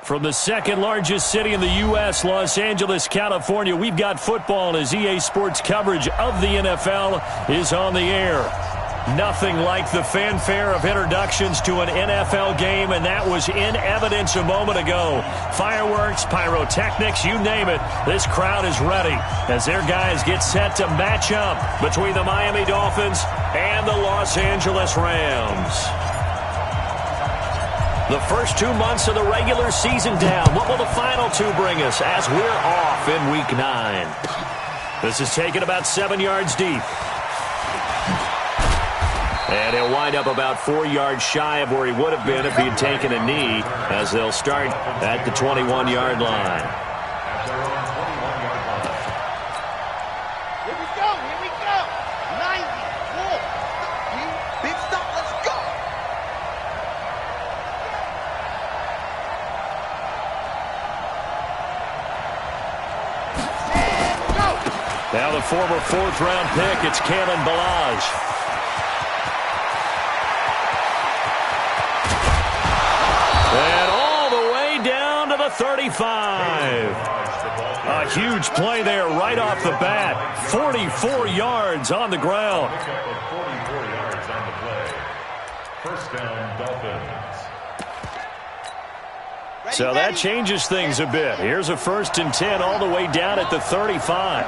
From the second largest city in the U.S., Los Angeles, California, we've got football as EA Sports coverage of the NFL is on the air. Nothing like the fanfare of introductions to an NFL game, and that was in evidence a moment ago. Fireworks, pyrotechnics, you name it. This crowd is ready as their guys get set to match up between the Miami Dolphins and the Los Angeles Rams. The first 2 months of the regular season down. What will the final two bring us as we're off in Week 9? This is taken about 7 yards deep. And he'll wind up about 4 yards shy of where he would have been if he had taken a knee, as they'll start at the 21-yard line. Here we go, here we go. 90, whoa. Big stop, let's go. And go. Now the former fourth-round pick, it's Kalen Ballage. And all the way down to the 35. A huge play there right off the bat. 44 yards on the ground. 44 yards on the play. First down, Dolphins. So that changes things a bit. Here's a 1st and 10 all the way down at the 35.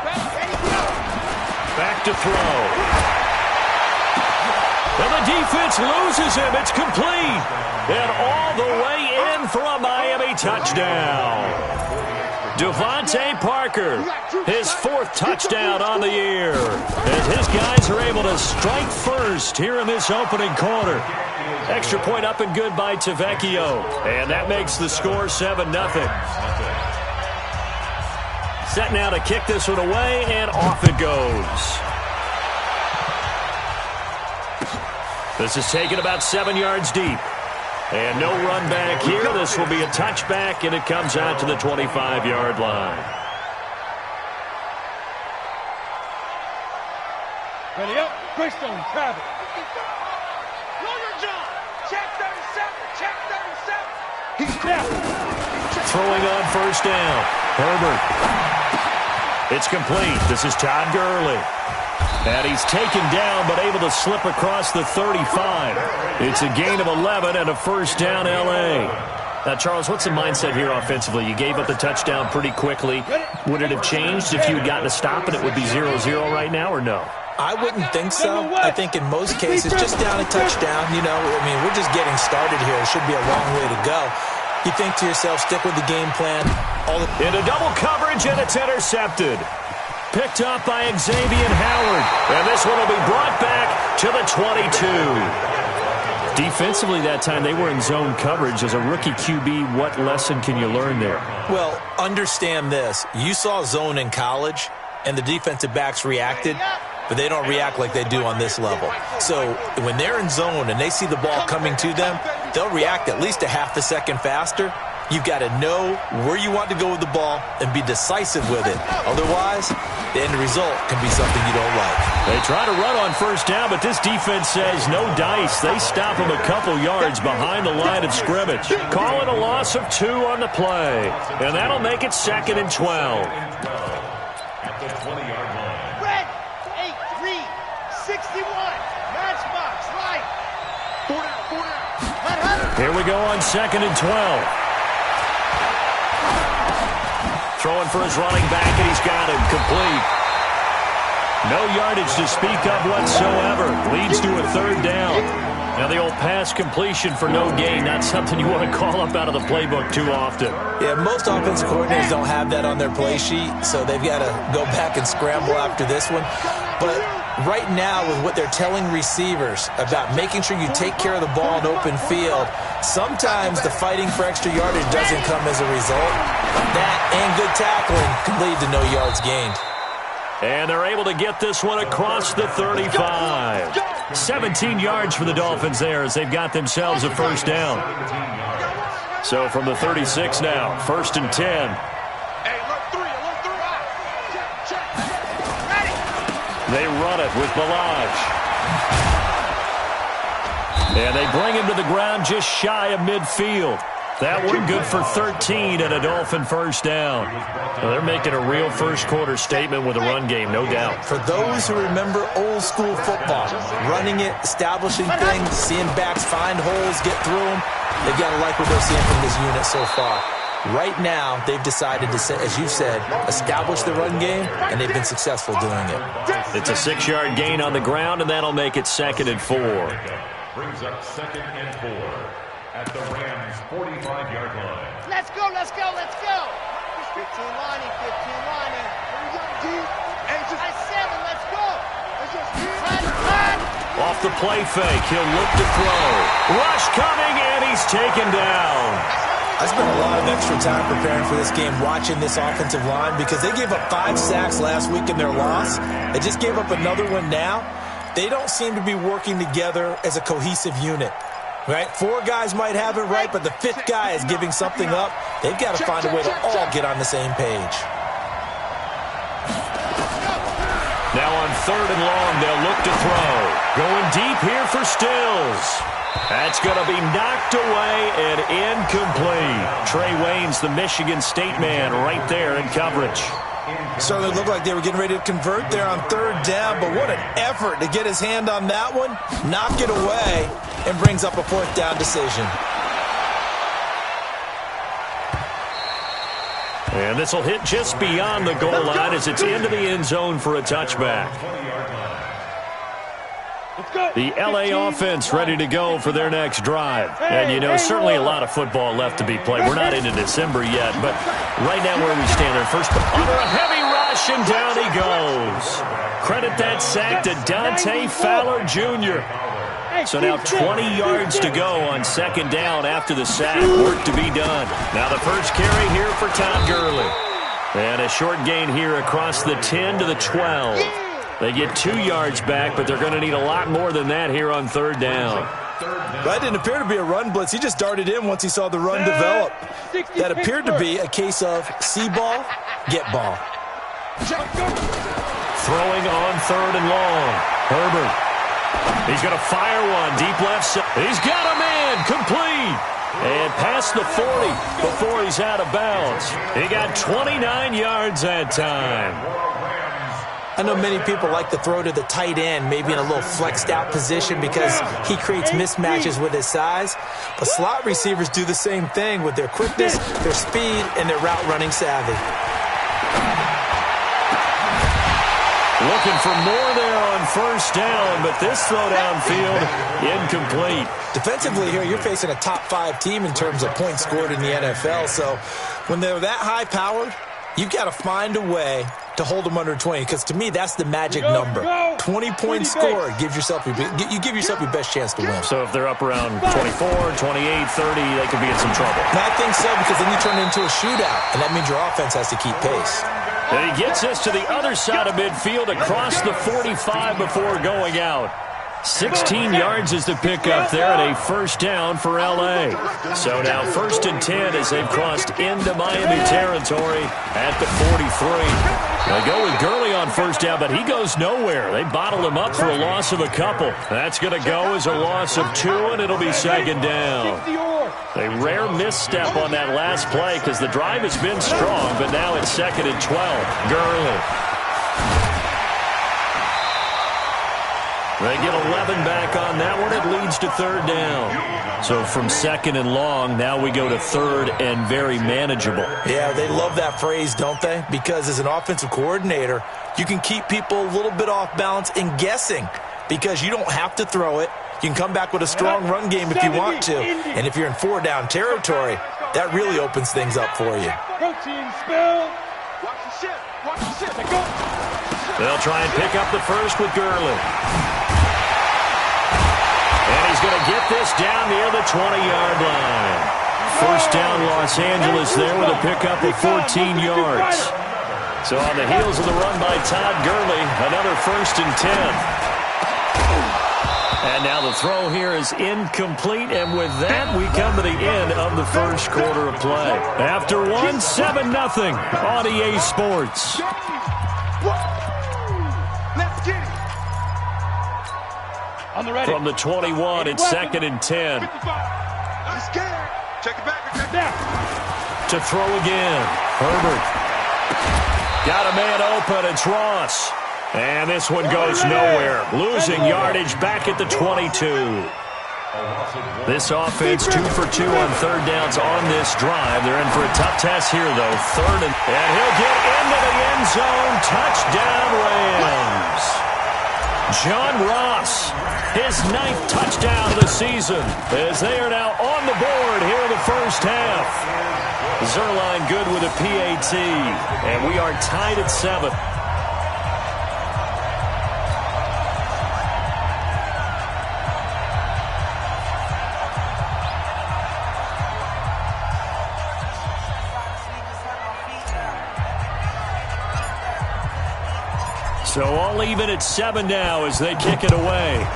Back to throw. And the defense loses him. It's complete. And all the way in for a Miami touchdown. Devontae Parker, his 4th touchdown on the year. As his guys are able to strike first here in this opening quarter. Extra point up and good by Tavecchio. And that makes the score 7-0. Set now to kick this one away, and off it goes. This is taken about 7 yards deep. And no run back here. This will be a touchback, and it comes out to the 25-yard line. Ready up. Greystone, grab it. Roll your jaw. Check 37, check 37. He's down. Throwing on first down. Herbert. It's complete. This is Todd Gurley. And he's taken down but able to slip across the 35. It's a gain of 11 and a first down L.A. Now, Charles, what's the mindset here offensively? You gave up the touchdown pretty quickly. Would it have changed if you had gotten a stop and it would be 0-0 right now, or no? I wouldn't think so. I think in most cases, just down a touchdown, you know, I mean, we're just getting started here. It should be a long way to go. You think to yourself, stick with the game plan. Into double coverage, and it's intercepted. Picked up by Xavier Howard. And this one will be brought back to the 22. Defensively that time, they were in zone coverage. As a rookie QB, what lesson can you learn there? Well, understand this. You saw zone in college, and the defensive backs reacted, but they don't react like they do on this level. So when they're in zone and they see the ball coming to them, they'll react at least a half a second faster. You've got to know where you want to go with the ball and be decisive with it. Otherwise, the end result can be something you don't like. They try to run on first down, but this defense says no dice. They stop them a couple yards behind the line of scrimmage. Call it a loss of 2 on the play. And that'll make it 2nd and 12. At the 20-yard line. Red, 8-3, 61. Matchbox, right. 4 down. Here we go on 2nd and 12. Throwing for his running back, and he's got him complete. No yardage to speak of whatsoever. Leads to a 3rd down. Now the old pass completion for no gain, not something you want to call up out of the playbook too often. Yeah, most offensive coordinators don't have that on their play sheet, so they've got to go back and scramble after this one. But right now, with what they're telling receivers about making sure you take care of the ball in open field, sometimes the fighting for extra yardage doesn't come as a result. That and good tackling can lead to no yards gained. And they're able to get this one across the 35. 17 yards for the Dolphins there as they've got themselves a first down. So from the 36 now, 1st and 10. They run it with Ballage. And they bring him to the ground just shy of midfield. That one good for 13 and a Dolphin first down. Well, they're making a real first-quarter statement with a run game, no doubt. For those who remember old-school football, running it, establishing things, seeing backs find holes, get through them, they've got to like what they're seeing from this unit so far. Right now, they've decided to, as you said, establish the run game, and they've been successful doing it. It's a 6-yard gain on the ground, and that'll make it 2nd and 4. Brings up 2nd and 4 at the Rams' 45-yard line. Let's go, let's go, let's go. 15 lining, 15 lining. I 7, let's go. Off the play fake, he'll look to throw. Rush coming, and he's taken down. I spent a lot of extra time preparing for this game, watching this offensive line, because they gave up 5 sacks last week in their loss. They just gave up another one now. They don't seem to be working together as a cohesive unit. Right? 4 guys might have it right, but the 5th guy is giving something up. They've got to find a way to all get on the same page. Now on 3rd and long, they'll look to throw. Going deep here for Stills. That's going to be knocked away and incomplete. Trey Wayne's the Michigan State man right there in coverage. Certainly looked like they were getting ready to convert there on 3rd down, but what an effort to get his hand on that one, knock it away, and brings up a 4th down decision. And this will hit just beyond the goal line as it's into the end zone for a touchback. The L.A. offense ready to go for their next drive. And, you know, certainly a lot of football left to be played. We're not into December yet, but right now where we stand, their first under a heavy rush, and down he goes. Credit that sack to Dante Fowler Jr. So now 20 yards to go on 2nd down after the sack. Work to be done. Now the first carry here for Todd Gurley. And a short gain here across the 10 to the 12. They get 2 yards back, but they're going to need a lot more than that here on 3rd down. That didn't appear to be a run blitz. He just darted in once he saw the run develop. That appeared to be a case of see ball, get ball. Throwing on 3rd and long. Herbert. He's going to fire one deep left side. He's got a man complete. And past the 40 before he's out of bounds. He got 29 yards that time. I know many people like to throw to the tight end, maybe in a little flexed out position because he creates mismatches with his size. But slot receivers do the same thing with their quickness, their speed, and their route running savvy. Looking for more there on 1st down, but this throw downfield incomplete. Defensively here, you're facing a top 5 team in terms of points scored in the NFL. So when they're that high-powered, you've got to find a way to hold them under 20, because to me, that's the magic number. 20 points scored gives yourself you give yourself your best chance to win. So if they're up around 24, 28, 30, they could be in some trouble. And I think so, because then you turn it into a shootout, and that means your offense has to keep pace. And he gets us to the other side of midfield across the 45 before going out. 16 yards is the pickup there, and a 1st down for L.A. So now 1st and 10 as they've crossed into Miami territory at the 43. They go with Gurley on 1st down, but he goes nowhere. They bottled him up for a loss of a couple. That's going to go as a loss of 2, and it'll be 2nd down. A rare misstep on that last play because the drive has been strong, but now it's 2nd and 12. Gurley. They get 11 back on that one. It leads to 3rd down. So from 2nd and long, now we go to 3rd and very manageable. Yeah, they love that phrase, don't they? Because as an offensive coordinator, you can keep people a little bit off balance and guessing because you don't have to throw it. You can come back with a strong run game if you want to. And if you're in 4-down territory, that really opens things up for you. They'll try and pick up the first with Gurley. And he's going to get this down near the 20-yard line. 1st down Los Angeles there with a pickup of 14 yards. So on the heels of the run by Todd Gurley, another 1st and 10. And now the throw here is incomplete, and with that, we come to the end of the 1st quarter of play. After one, 7-0 on EA Sports. On the ready. From the 21, it's 2nd and 10. Check it back. To throw again. Herbert. Got a man open. It's Ross. And this one goes nowhere. Losing yardage back at the 22. This offense 2 for 2 on third downs on this drive. They're in for a tough test here, though. Third and he'll get into the end zone. Touchdown, Rams. John Ross, his 9th touchdown of the season, as they are now on the board here in the first half. Zerline good with a PAT, and we are tied at 7. So all even at 7 now as they kick it away.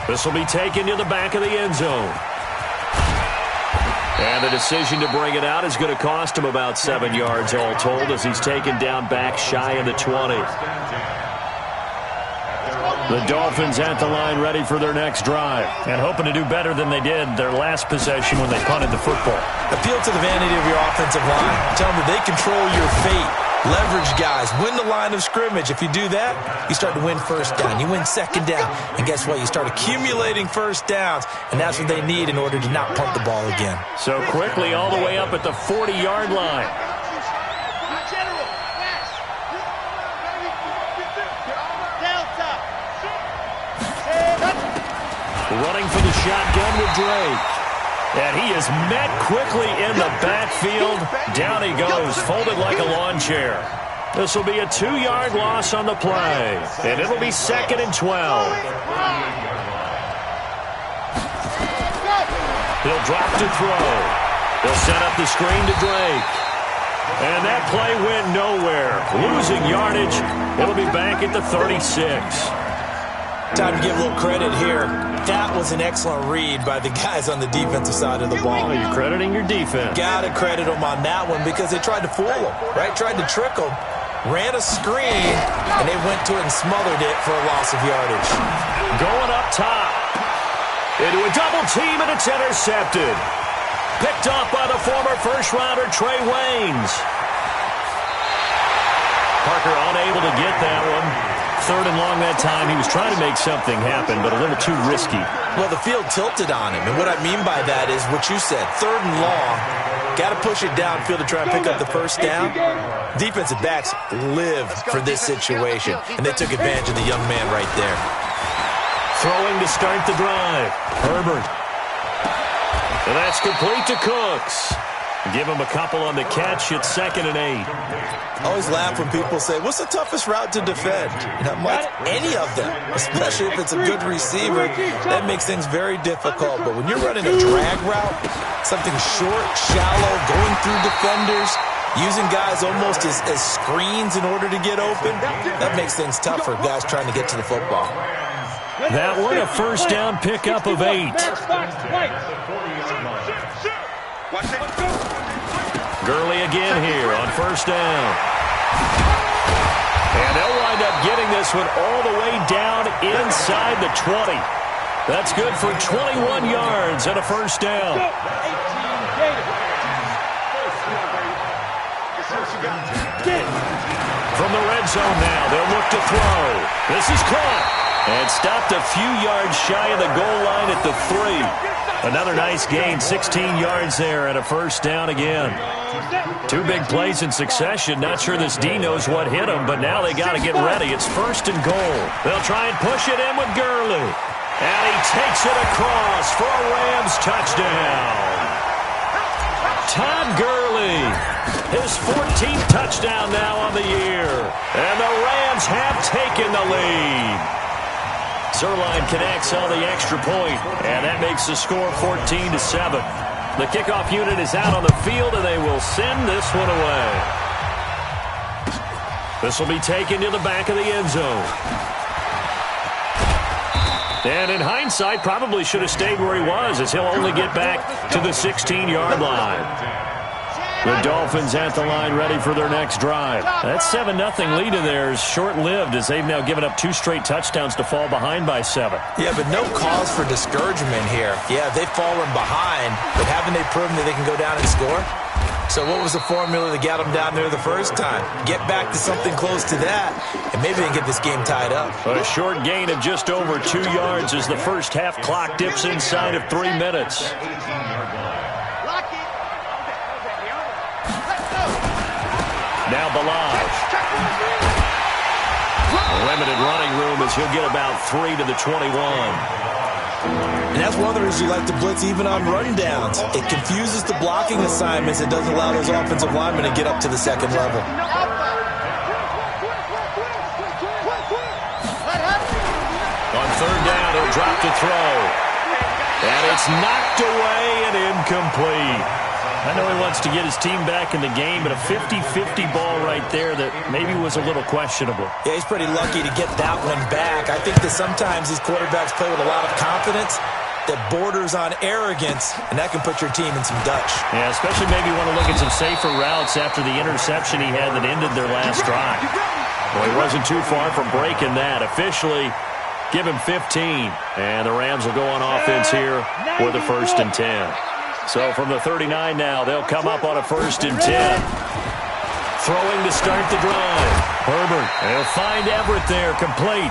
This will be taken to the back of the end zone. And the decision to bring it out is going to cost him about 7 yards all told as he's taken down back shy of the 20. The Dolphins at the line ready for their next drive and hoping to do better than they did their last possession when they punted the football. Appeal to the vanity of your offensive line. Tell them that they control your fate. Leverage guys. Win the line of scrimmage. If you do that, you start to win first down. You win second down. And guess what? You start accumulating first downs. And that's what they need in order to not punt the ball again. So quickly all the way up at the 40-yard line. Running for the shotgun with Drake. And he is met quickly in the backfield. Down he goes, folded like a lawn chair. This will be a 2-yard loss on the play. And it'll be 2nd and 12. He'll drop to throw. They'll set up the screen to Drake. And that play went nowhere. Losing yardage. It'll be back at the 36. Time to give a little credit here. That was an excellent read by the guys on the defensive side of the ball. You're crediting your defense. Got to credit them on that one because they tried to fool them, right? Tried to trick them. Ran a screen, and they went to it and smothered it for a loss of yardage. Going up top. Into a double team, and it's intercepted. Picked off by the former first-rounder Trey Waynes. Parker unable to get that one. 3rd and long that time. He was trying to make something happen, but a little too risky. Well, the field tilted on him, and what I mean by that is what you said. 3rd and long, got to push it downfield to try and pick up the first down. Defensive backs live for this situation, and they took advantage of the young man right there. Throwing to start the drive. Herbert. And that's complete to Cooks. Give him a couple on the catch. It's 2nd and 8. I always laugh when people say, what's the toughest route to defend? And I'm like, any of them, especially if it's a good receiver. That makes things very difficult. But when you're running a drag route, something short, shallow, going through defenders, using guys almost as screens in order to get open, that makes things tough for guys trying to get to the football. That one a first down pickup of 8. Gurley again here on first down. And they'll wind up getting this one all the way down inside the 20. That's good for 21 yards and a first down. From the red zone now, they'll look to throw. This is caught. And stopped a few yards shy of the goal line at the 3. Another nice gain, 16 yards there and a first down again. 2 big plays in succession. Not sure this D knows what hit him, but now they got to get ready. It's 1st and goal. They'll try and push it in with Gurley. And he takes it across for a Rams touchdown. Todd Gurley, his 14th touchdown now on the year. And the Rams have taken the lead. Zerline connects on the extra point, and that makes the score 14-7. The kickoff unit is out on the field, and they will send this one away. This will be taken to the back of the end zone. And in hindsight, probably should have stayed where he was, as he'll only get back to the 16-yard line. The Dolphins at the line ready for their next drive. That 7-0 lead of theirs short-lived as they've now given up 2 straight touchdowns to fall behind by 7. Yeah, but no cause for discouragement here. Yeah, they've fallen behind, but haven't they proven that they can go down and score? So what was the formula that got them down there the first time? Get back to something close to that, and maybe they can get this game tied up. But a short gain of just over 2 yards as the first half clock dips inside of 3 minutes. Now Balaj. Limited running room as he'll get about 3 to the 21. And that's one of the reasons you like to blitz even on rundowns. It confuses the blocking assignments. It doesn't allow those offensive linemen to get up to the second level. On third down, he'll drop to throw. And it's knocked away and incomplete. I know he wants to get his team back in the game, but a 50-50 ball right there that maybe was a little questionable. Yeah, he's pretty lucky to get that one back. I think that sometimes these quarterbacks play with a lot of confidence that borders on arrogance, and that can put your team in some Dutch. Yeah, especially maybe you want to look at some safer routes after the interception he had that ended their last drive. Well, he wasn't too far from breaking that. Officially, give him 15, and the Rams will go on offense here with a 1st and 10. So from the 39 now, they'll come up on a 1st and 10. Throwing to start the drive. Herbert, and he'll find Everett there, complete.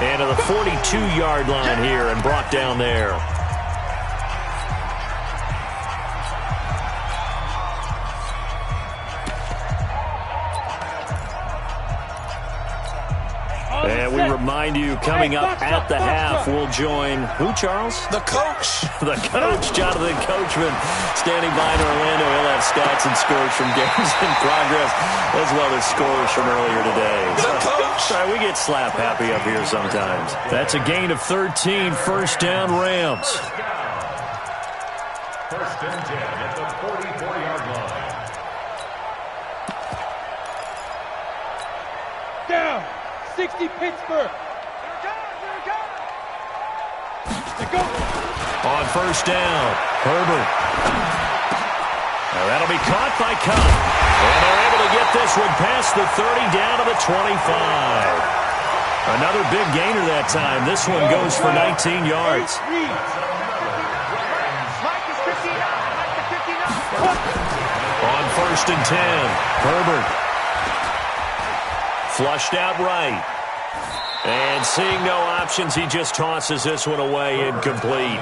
And to the 42-yard line here and brought down there. And we remind you, coming up at the half, we'll join who, Charles? The coach. The coach, Jonathan Coachman, standing by in Orlando. He'll have stats and scores from games in progress, as well as scores from earlier today. The coach. Sorry, we get slap happy up here sometimes. That's a gain of 13, 1st down Rams. 1st and 10 at the 44-yard line. Down. 60 Pittsburgh. Go. On 1st down, Herbert. Now that'll be caught by Cup. And they're able to get this one past the 30 down to the 25. Another big gainer that time. This one goes for 19 yards. On 1st and 10, Herbert. Flushed out right. And seeing no options, he just tosses this one away, incomplete.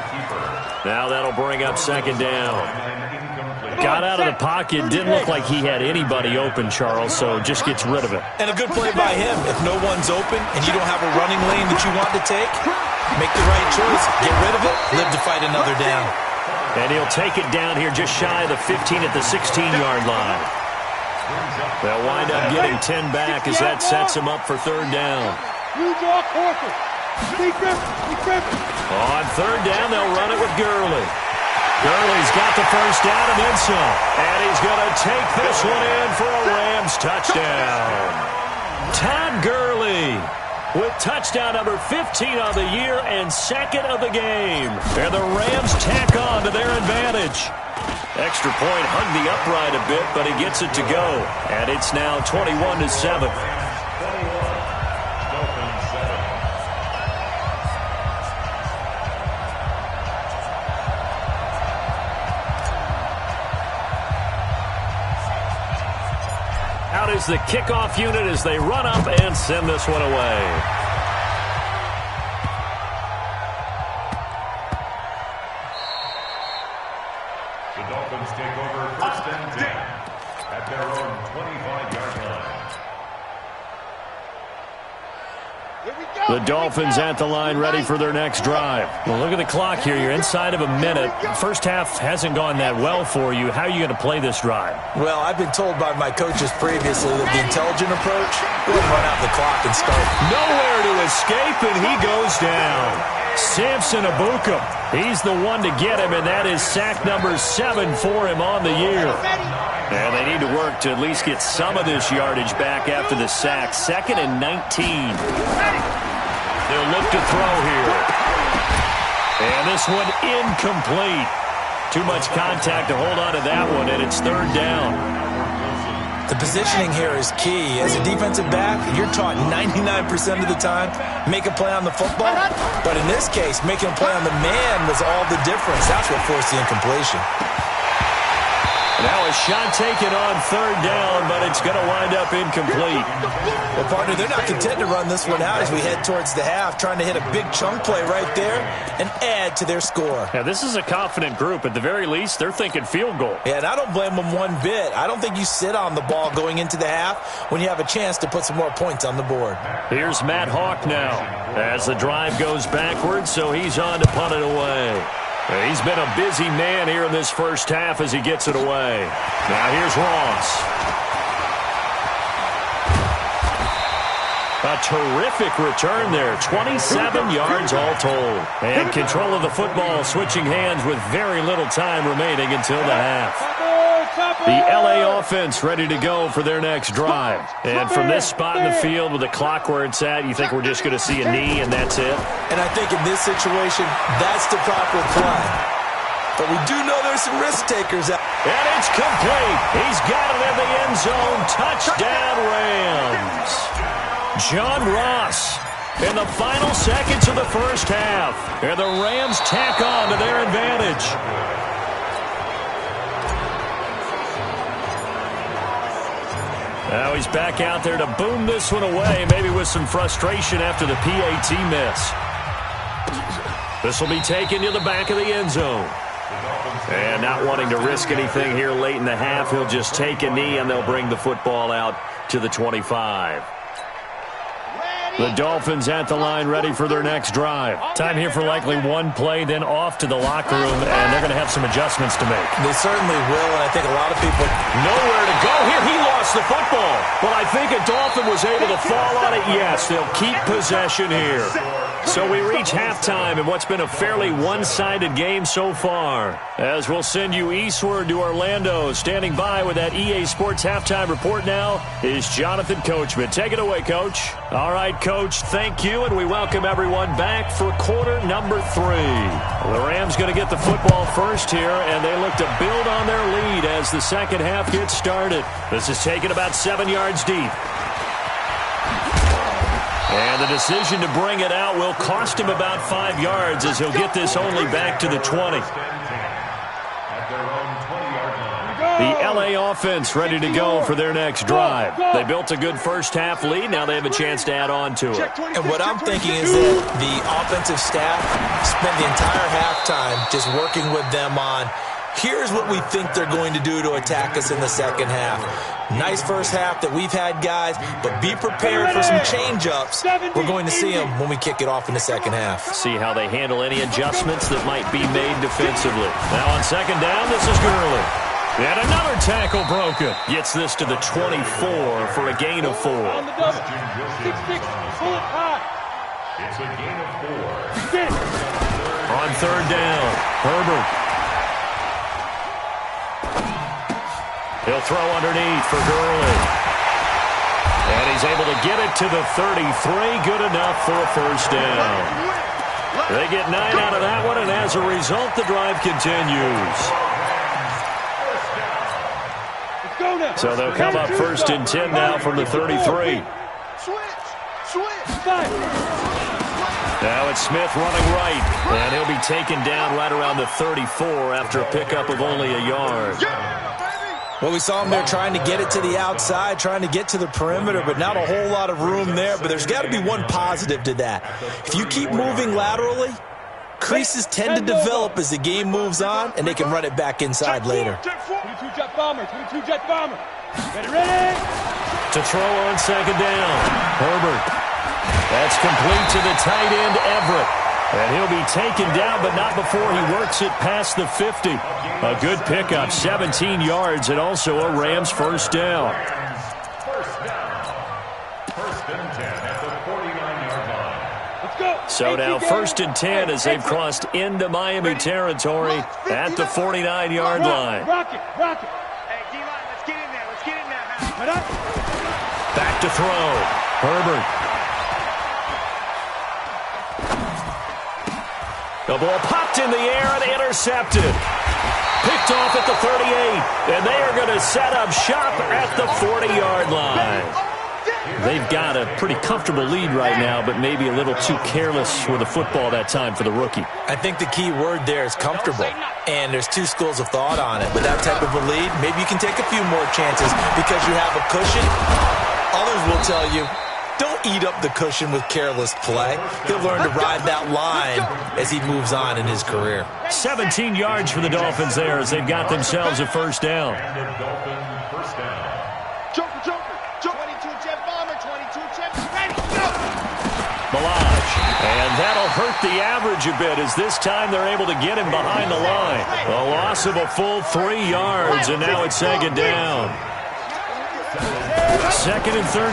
Now that'll bring up 2nd down. Got out of the pocket, didn't look like he had anybody open, Charles, so just gets rid of it. And a good play by him. If no one's open and you don't have a running lane that you want to take, make the right choice, get rid of it, live to fight another down. And he'll take it down here just shy of the 15 at the 16-yard line. They'll wind up getting 10 back as that sets him up for 3rd down. On 3rd down, they'll run it with Gurley. Gurley's got the 1st down and then some. And he's going to take this one in for a Rams touchdown. Todd Gurley with touchdown number 15 on the year and 2nd of the game. And the Rams tack on to their advantage. Extra point hugged the upright a bit, but he gets it to go. And it's now 21-7. Out is the kickoff unit as they run up and send this one away. The Dolphins take over 1st and 10 at their own 25-yard line. The Dolphins at the line ready for their next drive. Well, look at the clock here. You're inside of a minute. First half hasn't gone that well for you. How are you going to play this drive? Well, I've been told by my coaches previously that the intelligent approach will run out the clock and start. Nowhere to escape, and he goes down. Samson Abuka, he's the one to get him, and that is sack number 7 for him on the year. And they need to work to at least get some of this yardage back after the sack. 2nd and 19. They'll look to throw here. And this one incomplete. Too much contact to hold on to that one, and it's third down. The positioning here is key. As a defensive back, you're taught 99% of the time, make a play on the football. But in this case, making a play on the man was all the difference. That's what forced the incompletion. Now a shot taken on third down, but it's going to wind up incomplete. Well, partner, they're not content to run this one out as we head towards the half, trying to hit a big chunk play right there and add to their score. Yeah, this is a confident group. At the very least, they're thinking field goal. Yeah, and I don't blame them one bit. I don't think you sit on the ball going into the half when you have a chance to put some more points on the board. Here's Matt Hawk now as the drive goes backwards, so he's on to punt it away. He's been a busy man here in this first half as he gets it away. Now here's Ross. A terrific return there. 27 yards all told. And control of the football switching hands with very little time remaining until the half. The L.A. offense ready to go for their next drive. And from this spot in the field with the clock where it's at, you think we're just going to see a knee and that's it? And I think in this situation, that's the proper play. But we do know there's some risk takers out. And it's complete. He's got it in the end zone. Touchdown, Rams. John Ross in the final seconds of the first half. And the Rams tack on to their advantage. Now he's back out there to boom this one away, maybe with some frustration after the PAT miss. This will be taken to the back of the end zone. And not wanting to risk anything here late in the half, he'll just take a knee and they'll bring the football out to the 25. The Dolphins at the line ready for their next drive. Time here for likely one play, then off to the locker room, and they're going to have some adjustments to make. They certainly will, and I think a lot of people... Nowhere to go here. He lost the football. But I think a Dolphin was able to fall on it. Yes, they'll keep possession here. So we reach halftime in what's been a fairly one-sided game so far. As we'll send you eastward to Orlando. Standing by with that EA Sports halftime report now is Jonathan Coachman. Take it away, Coach. All right, Coach, thank you, and we welcome everyone back for quarter number 3. The Rams going to get the football first here, and they look to build on their lead as the second half gets started. This is taken about 7 yards deep. And the decision to bring it out will cost him about 5 yards as he'll get this only back to the 20. The L.A. offense ready to go for their next drive. They built a good first half lead. Now they have a chance to add on to it. And what I'm thinking is that the offensive staff spent the entire halftime just working with them on, here's what we think they're going to do to attack us in the second half. Nice first half that we've had, guys, but be prepared for some change-ups. We're going to see them when we kick it off in the second half. See how they handle any adjustments that might be made defensively. Now on second down, this is Gurley. And another tackle broken. Gets this to the 24 for a gain of 4. On the double. 6-6. Pull it high. It's a gain of 4. On third down, Herbert. He'll throw underneath for Gurley. And he's able to get it to the 33. Good enough for a first down. They get 9 out of that one, and as a result, the drive continues. So they'll come up first and 10 now from the 33. Now it's Smith running right, and he'll be taken down right around the 34 after a pickup of only a yard. Well, we saw him there trying to get it to the outside, trying to get to the perimeter, but not a whole lot of room there. But there's got to be one positive to that. If you keep moving laterally, creases tend to develop as the game moves on, and they can run it back inside later. 22-jet bomber, 22-jet bomber. Ready? To throw on second down, Herbert. That's complete to the tight end, Everett. And he'll be taken down, but not before he works it past the 50. A good pickup, 17 yards, and also a Rams first down. First and 10 at the 49-yard line. Let's go. So now first and 10 as they've crossed into Miami territory at the 49-yard line. Rock it. Hey, D-line, let's get in there. Back to throw. Herbert. The ball popped in the air and intercepted. Picked off at the 38, and they are going to set up shop at the 40-yard line. They've got a pretty comfortable lead right now, but maybe a little too careless with the football that time for the rookie. I think the key word there is comfortable, and there's two schools of thought on it. With that type of a lead, maybe you can take a few more chances because you have a cushion. Others will tell you, don't eat up the cushion with careless play. He'll learn to ride that line as he moves on in his career. 17 yards for the Dolphins there as they've got themselves a first down. Balaj, and that'll hurt the average a bit as this time they're able to get him behind the line. A loss of a full 3 yards, and now it's second down. Second and 13.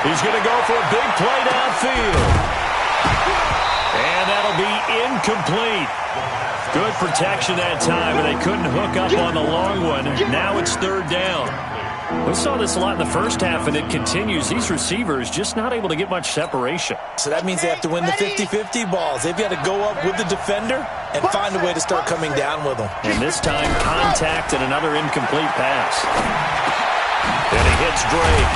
He's going to go for a big play downfield. And that'll be incomplete. Good protection that time, and they couldn't hook up on the long one. Now it's third down. We saw this a lot in the first half, and it continues. These receivers just not able to get much separation. So that means they have to win the 50-50 balls. They've got to go up with the defender and find a way to start coming down with them. And this time, contact and another incomplete pass. And he hits Drake.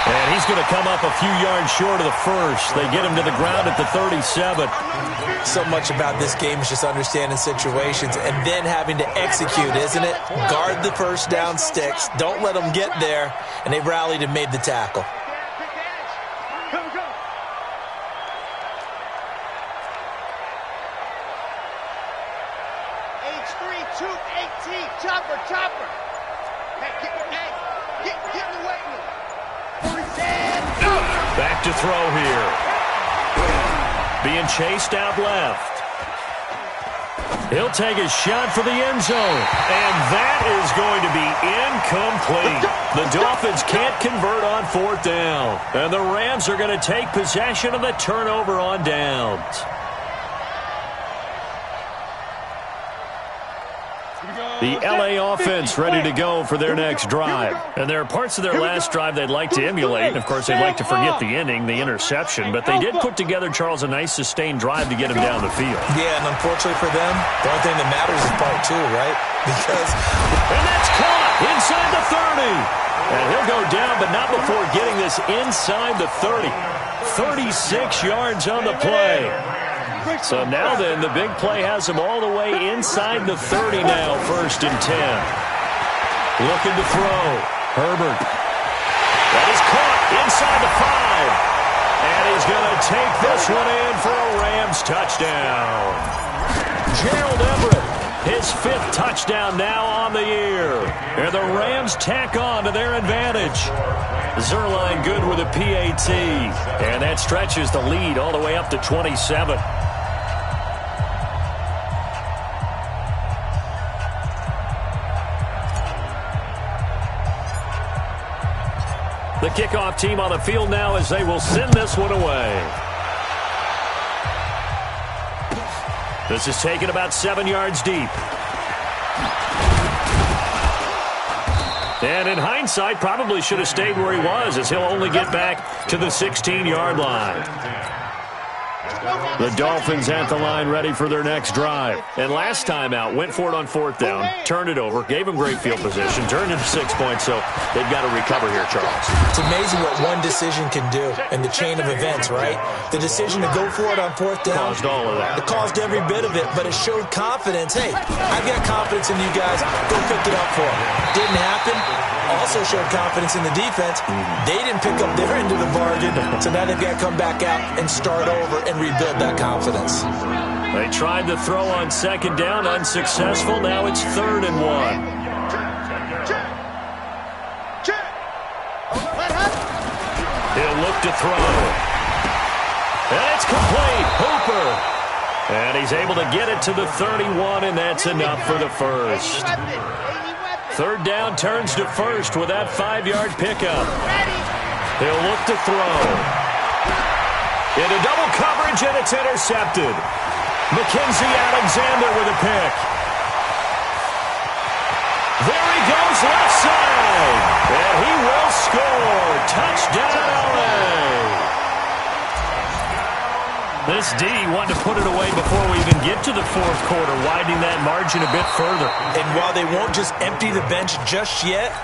And he's going to come up a few yards short of the first. They get him to the ground at the 37. So much about this game is just understanding situations and then having to execute, isn't it? Guard the first down sticks. Don't let them get there. And they rallied and made the tackle. H3, 218, chopper. Hey, get in the way. Back to throw here. Being chased out left. He'll take a shot for the end zone. And that is going to be incomplete. The Dolphins can't convert on fourth down. And the Rams are going to take possession of the turnover on downs. The L.A. offense ready to go for their next drive. And there are parts of their last drive they'd like to emulate. Of course, they'd like to forget the inning, the interception. But they did put together, Charles, a nice sustained drive to get him down the field. Yeah, and unfortunately for them, the only thing that matters is part two, right? Because... And that's caught inside the 30. And he'll go down, but not before getting this inside the 30. 36 yards on the play. So now then, the big play has him all the way inside the 30 now, first and 10. Looking to throw. Herbert. That is caught inside the 5. And he's going to take this one in for a Rams touchdown. Gerald Everett, his 5th touchdown now on the year. And the Rams tack on to their advantage. Zerline good with a PAT. And that stretches the lead all the way up to 27. The kickoff team on the field now as they will send this one away. This is taken about 7 yards deep. And in hindsight, probably should have stayed where he was as he'll only get back to the 16-yard line. The Dolphins at the line ready for their next drive. And last time out, went for it on fourth down, turned it over, gave him great field position, turned it to 6 points, so they've got to recover here, Charles. It's amazing what one decision can do in the chain of events, right? The decision to go for it on fourth down. Caused all of that. It caused every bit of it, but it showed confidence. Hey, I've got confidence in you guys. Go pick it up for them. Didn't happen. Also showed confidence in the defense. They didn't pick up their end of the bargain, so now they've got to come back out and start over and rebuild that confidence. They tried to throw on second down, unsuccessful. Now it's 3rd and 1. He'll look to throw. And it's complete. Hooper. And he's able to get it to the 31, and that's enough for the first. Third down turns to first with that 5-yard pickup. He'll look to throw. Into double coverage, and it's intercepted. Mackenzie Alexander with a pick. There he goes left side. And he will score. Touchdown, LA. This D wanted to put it away before we even get to the fourth quarter, widening that margin a bit further. And while they won't just empty the bench just yet,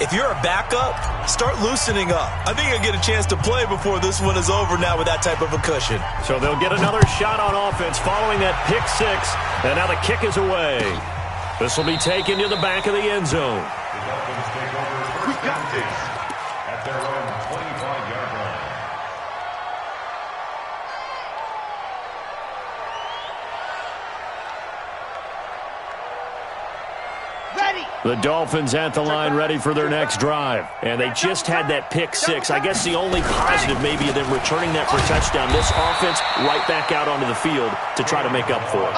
if you're a backup, start loosening up. I think you'll get a chance to play before this one is over now with that type of a cushion. So they'll get another shot on offense following that pick six, and now the kick is away. This will be taken to the back of the end zone. The Dolphins take over first and 10 at their own 25-yard line. Ready. The Dolphins at the line ready for their next drive. And they just had that pick six. I guess the only positive maybe of them returning that for a touchdown. This offense right back out onto the field to try to make up for it.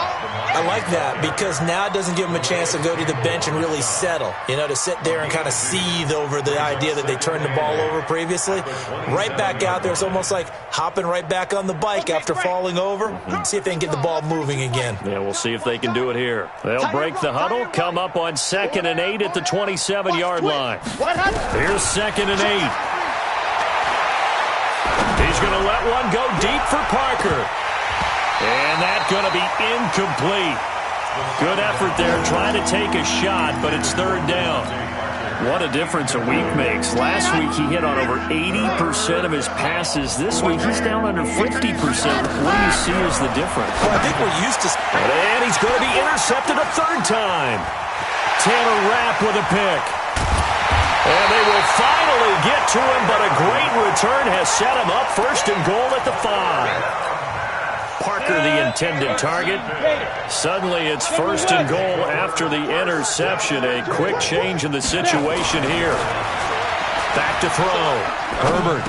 I like that because now it doesn't give them a chance to go to the bench and really settle, to sit there and kind of seethe over the idea that they turned the ball over previously. Right back out there, it's almost like hopping right back on the bike after falling over. See if they can get the ball moving again. Yeah, we'll see if they can do it here. They'll break the huddle, come up on 2nd and 8 at the 27-yard line. Here's 2nd and 8. He's going to let one go deep for Parker. And that's going to be incomplete. Good effort there trying to take a shot, but it's 3rd down. What a difference a week makes. Last week he hit on over 80% of his passes. This week he's down under 50%. What do you see as the difference? Well, I think we're used to... And he's going to be intercepted a 3rd time. Taylor Rapp with a pick. And they will finally get to him, but a great return has set him up 1st and goal at the 5. Parker, the intended target. Suddenly it's 1st and goal after the interception. A quick change in the situation here. Back to throw. Herbert.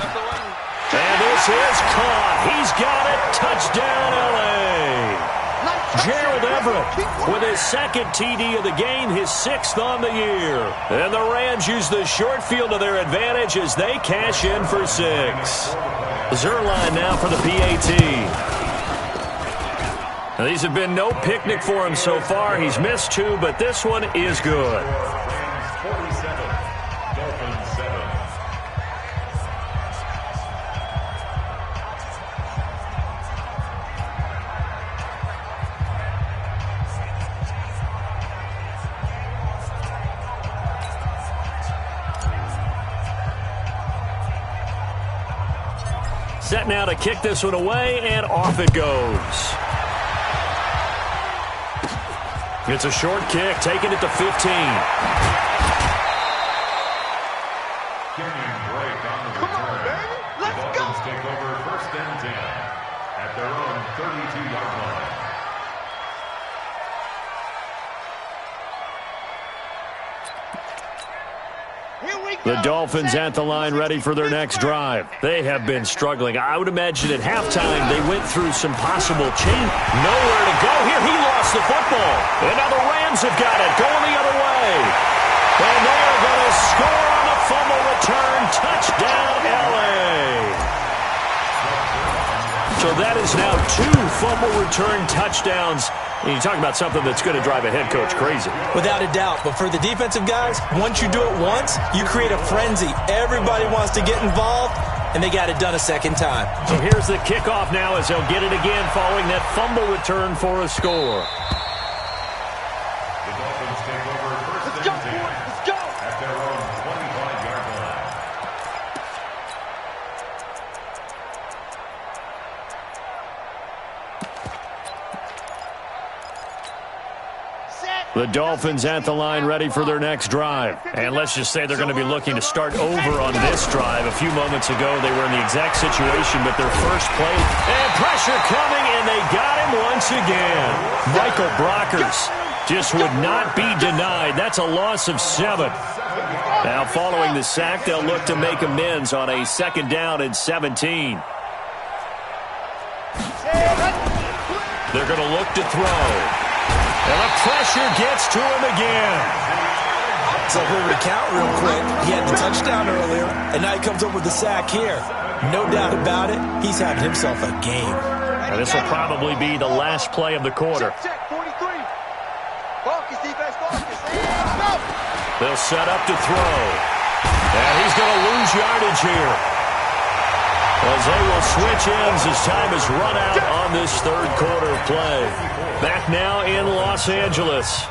And this is caught. He's got it. Touchdown, L.A. Gerald Everett with his 2nd TD of the game, his 6th on the year. And the Rams use the short field to their advantage as they cash in for 6. Zerline now for the PAT. Now, these have been no picnic for him so far. He's missed 2, but this one is good. Rams 47, Dolphins 7. Set now to kick this one away, and off it goes. It's a short kick, taking it to 15. Break on the return. The Dolphins take over 1st and 10 at their own 32-yard line. The Dolphins at the line ready for their next drive. They have been struggling. I would imagine at halftime they went through some possible change. Nowhere to go here. He lost the football. And now the Rams have got it going the other way. And they're going to score on the fumble return. Touchdown, L.A. So that is now 2 fumble return touchdowns. And you talk about something that's going to drive a head coach crazy. Without a doubt. But for the defensive guys, once you do it once, you create a frenzy. Everybody wants to get involved, and they got it done a 2nd time. So here's the kickoff now as they'll get it again following that fumble return for a score. The Dolphins take over 1st and 10 at their own 25-yard line. The Dolphins at the line ready for their next drive. And let's just say they're going to be looking to start over on this drive. A few moments ago, they were in the exact situation, but their first play. And pressure coming, and they got him once again. Michael Brockers just would not be denied. That's a loss of 7. Now, following the sack, they'll look to make amends on a 2nd down and 17. They're going to look to throw. And the pressure gets to him again. So if we were to count real quick, he had the touchdown earlier, and now he comes up with the sack here. No doubt about it, he's having himself a game. And this will probably be the last play of the quarter. Check, 43. Focus, defense, focus. They'll set up to throw. And he's going to lose yardage here. as they will switch ends as time has run out on this third quarter of play. Back now in Los Angeles.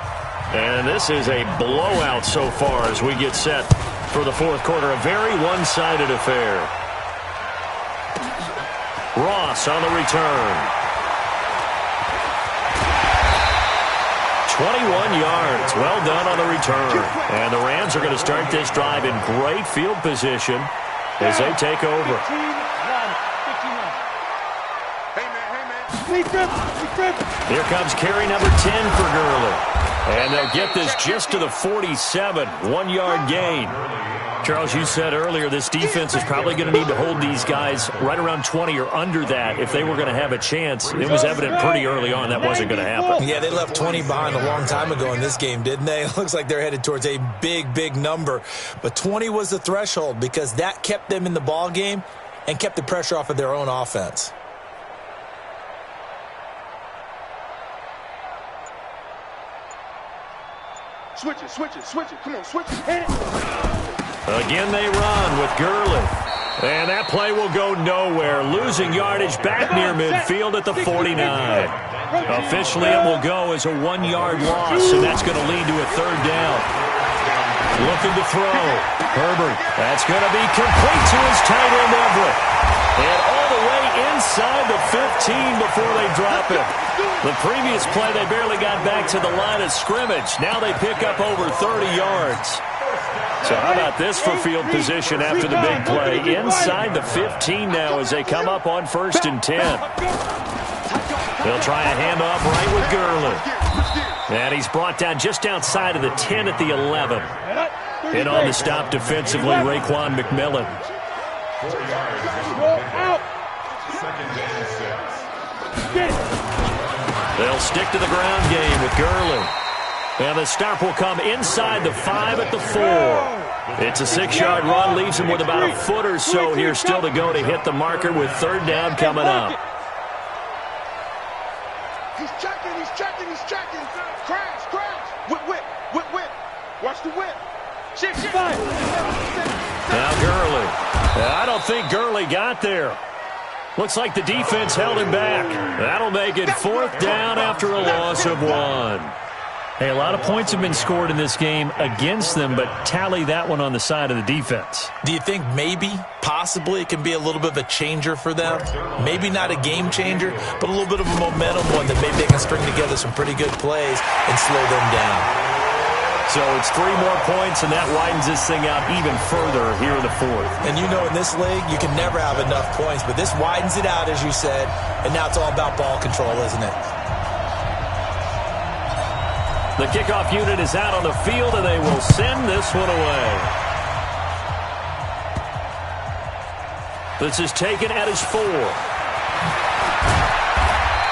And this is a blowout so far as we get set for the fourth quarter. A very one-sided affair. Ross on the return. 21 yards. Well done on the return. And the Rams are going to start this drive in great field position as they take over. Here comes carry number 10 for Gurley. And they'll get this just to the 47. 1-yard gain. Charles, you said earlier this defense is probably going to need to hold these guys right around 20 or under that if they were going to have a chance. It was evident pretty early on that wasn't going to happen. Yeah, they left 20 behind a long time ago in this game, didn't they? It looks like they're headed towards a big, big number. But 20 was the threshold because that kept them in the ball game and kept the pressure off of their own offense. Switch it. Come on, switch it. Again they run with Gurley. And that play will go nowhere. Losing yardage back near midfield at the 49. Officially it will go as a 1-yard loss, and that's going to lead to a third down. Looking to throw. Herbert. That's going to be complete to his tight end Everett. And all the way inside the 15 before they drop it. The previous play, they barely got back to the line of scrimmage. Now they pick up over 30 yards. So how about this for field position after the big play? Inside the 15 now as they come up on 1st and 10. They'll try a handoff right with Gurley. And he's brought down just outside of the 10 at the 11. And on the stop defensively, Raekwon McMillan. They'll stick to the ground game with Gurley. And the stop will come inside the 5 at the 4. It's a 6-yard run, leaves him with about a foot or so here still to go to hit the marker with third down coming up. He's checking. Crash. Whip. Watch the whip. Shift. Now Gurley. I don't think Gurley got there. Looks like the defense held him back. That'll make it 4th down after a loss of 1. Hey, a lot of points have been scored in this game against them, but tally that one on the side of the defense. Do you think maybe, possibly, it can be a little bit of a changer for them? Maybe not a game changer, but a little bit of a momentum one that maybe they can string together some pretty good plays and slow them down. So it's 3 more points, and that widens this thing out even further here in the 4th. And you know in this league, you can never have enough points, but this widens it out, as you said, and now it's all about ball control, isn't it? The kickoff unit is out on the field, and they will send this one away. This is taken at his 4.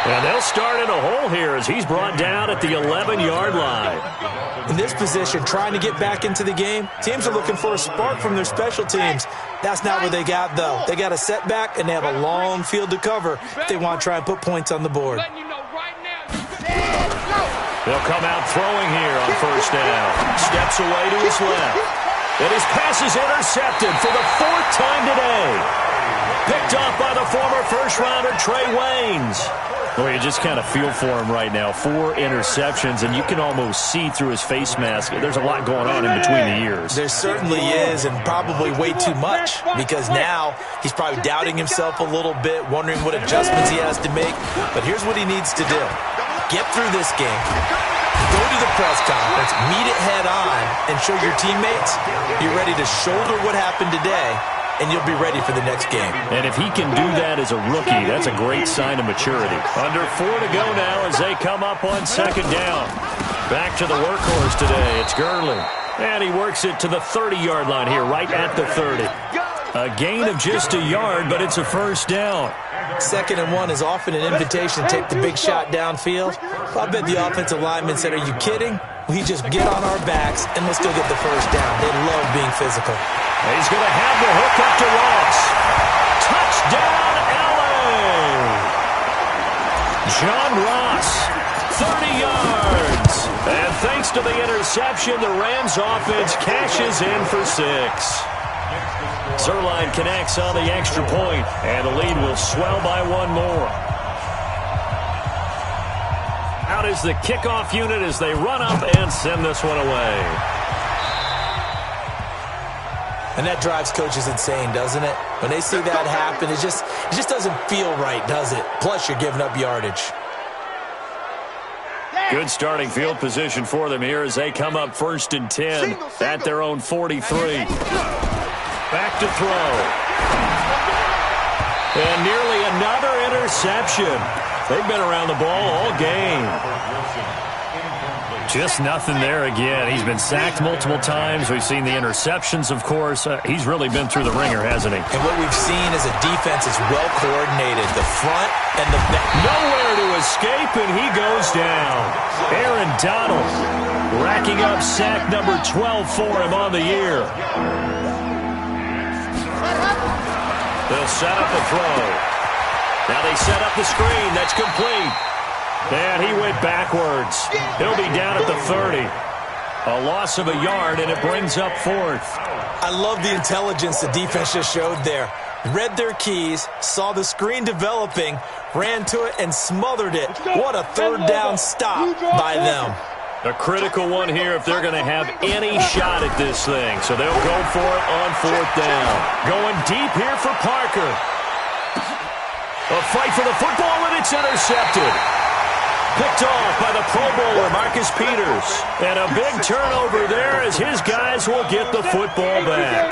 And they'll start in a hole here as he's brought down at the 11-yard line. In this position, trying to get back into the game, teams are looking for a spark from their special teams. That's not what they got, though. They got a setback, and they have a long field to cover if they want to try and put points on the board. They'll come out throwing here on 1st down. Steps away to his left. And his pass is intercepted for the 4th time today. Picked off by the former first-rounder Trey Waynes. Well, you just kind of feel for him right now. 4 interceptions, and you can almost see through his face mask. There's a lot going on in between the ears. There certainly is, and probably way too much, because now he's probably doubting himself a little bit, wondering what adjustments he has to make. But here's what he needs to do. Get through this game. Go to the press conference, meet it head on, and show your teammates you're ready to shoulder what happened today, and you'll be ready for the next game. And if he can do that as a rookie, that's a great sign of maturity. Under 4 to go now as they come up on 2nd down. Back to the workhorse today. It's Gurley. And he works it to the 30-yard line here, right at the 30. A gain of just a yard, but it's a 1st down. 2nd and 1 is often an invitation to take the big shot downfield. I bet the offensive lineman said, are you kidding? We just get on our backs and let's go get the 1st down. They love being physical. He's going to have the hook up to Ross. Touchdown, LA! John Ross, 30 yards. And thanks to the interception, the Rams offense cashes in for 6. Zerline connects on the extra point, and the lead will swell by one more. Out is the kickoff unit as they run up and send this one away. And that drives coaches insane, doesn't it? When they see that happen, it just doesn't feel right, does it? Plus, you're giving up yardage. Good starting field position for them here as they come up 1st and 10 at their own 43. Back to throw. And nearly another interception. They've been around the ball all game. Just nothing there again. He's been sacked multiple times. We've seen the interceptions, of course. He's really been through the ringer, hasn't he? And what we've seen is a defense is well coordinated. The front and the back. Nowhere to escape, and he goes down. Aaron Donald racking up sack number 12 for him on the year. They'll set up a throw. Now they set up the screen. That's complete. And he went backwards. He'll be down at the 30. A loss of a yard, and it brings up 4th. I love the intelligence the defense just showed there. Read their keys, saw the screen developing, ran to it, and smothered it. What a third down stop by them. A critical one here if they're going to have any shot at this thing. So they'll go for it on 4th down. Going deep here for Parker. A fight for the football, and it's intercepted. Picked off by the Pro Bowler, Marcus Peters. And a big turnover there as his guys will get the football back.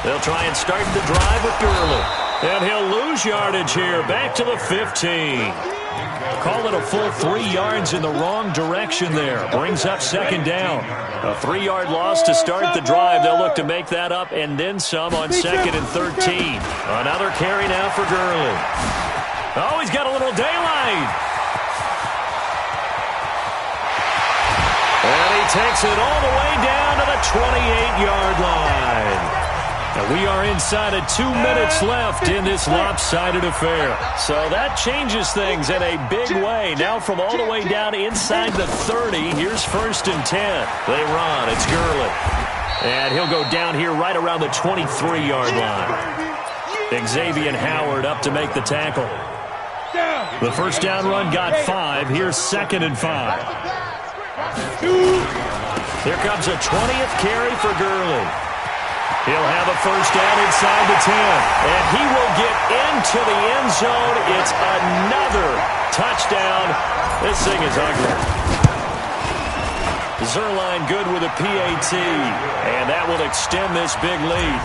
They'll try and start the drive with Gurley. And he'll lose yardage here, back to the 15. Call it a full 3 yards in the wrong direction there. Brings up 2nd down. A 3-yard loss to start the drive. They'll look to make that up and then some on 2nd and 13. Another carry now for Gurley. Oh, he's got a little daylight. And he takes it all the way down to the 28-yard line. And we are inside of 2 minutes left in this lopsided affair. So that changes things in a big way. Now from all the way down inside the 30, here's 1st and 10. They run. It's Gurley. And he'll go down here right around the 23-yard line. Xavier Howard up to make the tackle. The first down run got 5. Here's 2nd and 5. Here comes a 20th carry for Gurley. He'll have a first down inside the 10. And he will get into the end zone. It's another touchdown. This thing is ugly. Zerline good with a PAT. And that will extend this big lead.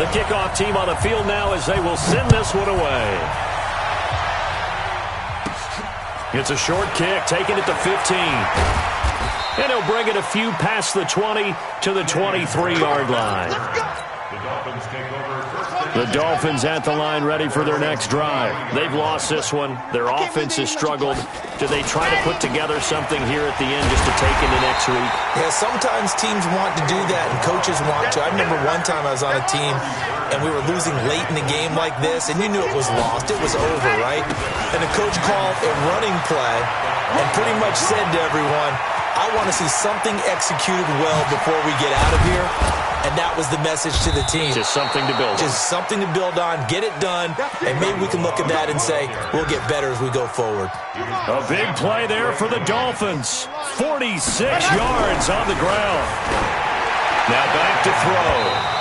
The kickoff team on the field now as they will send this one away. It's a short kick, taking it to 15. And he'll bring it a few past the 20 to the 23-yard line. The Dolphins at the line ready for their next drive. They've lost this one. Their offense has struggled. Do they try to put together something here at the end just to take into next week? Yeah, sometimes teams want to do that and coaches want to. I remember one time I was on a team and we were losing late in the game like this, and you knew it was lost. It was over, right? And the coach called a running play and pretty much said to everyone, I want to see something executed well before we get out of here. And that was the message to the team. Just something to build on. Just something to build on, get it done, and maybe we can look at that and say, we'll get better as we go forward. A big play there for the Dolphins. 46 yards on the ground. Now back to throw.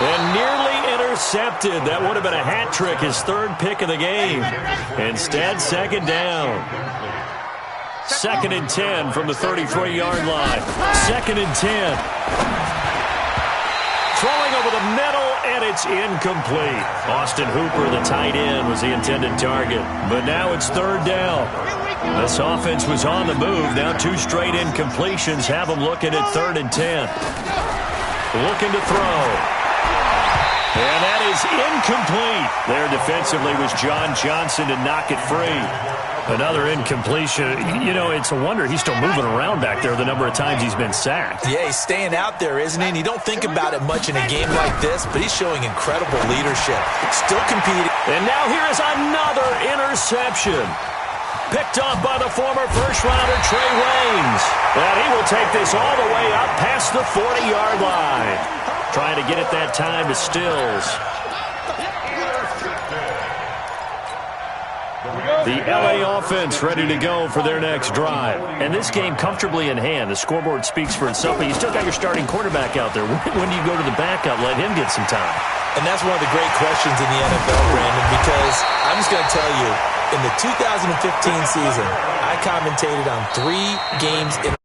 And nearly intercepted. That would have been a hat trick, his 3rd pick of the game. Instead, 2nd down. 2nd and 10 from the 33-yard line. 2nd and 10. Throwing over the middle, and it's incomplete. Austin Hooper, the tight end, was the intended target. But now it's 3rd down. This offense was on the move. Now 2 straight incompletions have them looking at 3rd and 10. Looking to throw. And that is incomplete. There defensively was John Johnson to knock it free. Another incompletion. You know, it's a wonder he's still moving around back there the number of times he's been sacked. Yeah, he's staying out there, isn't he? And you don't think about it much in a game like this, but he's showing incredible leadership. Still competing. And now here is another interception. Picked off by the former first-rounder Trey Waynes. And he will take this all the way up past the 40-yard line. Trying to get it that time to Stills. The LA offense ready to go for their next drive. And this game comfortably in hand. The scoreboard speaks for itself, but you still got your starting quarterback out there. When do you go to the backup, let him get some time? And that's one of the great questions in the NFL, Brandon, because I'm just going to tell you, in the 2015 season, I commentated on 3 games in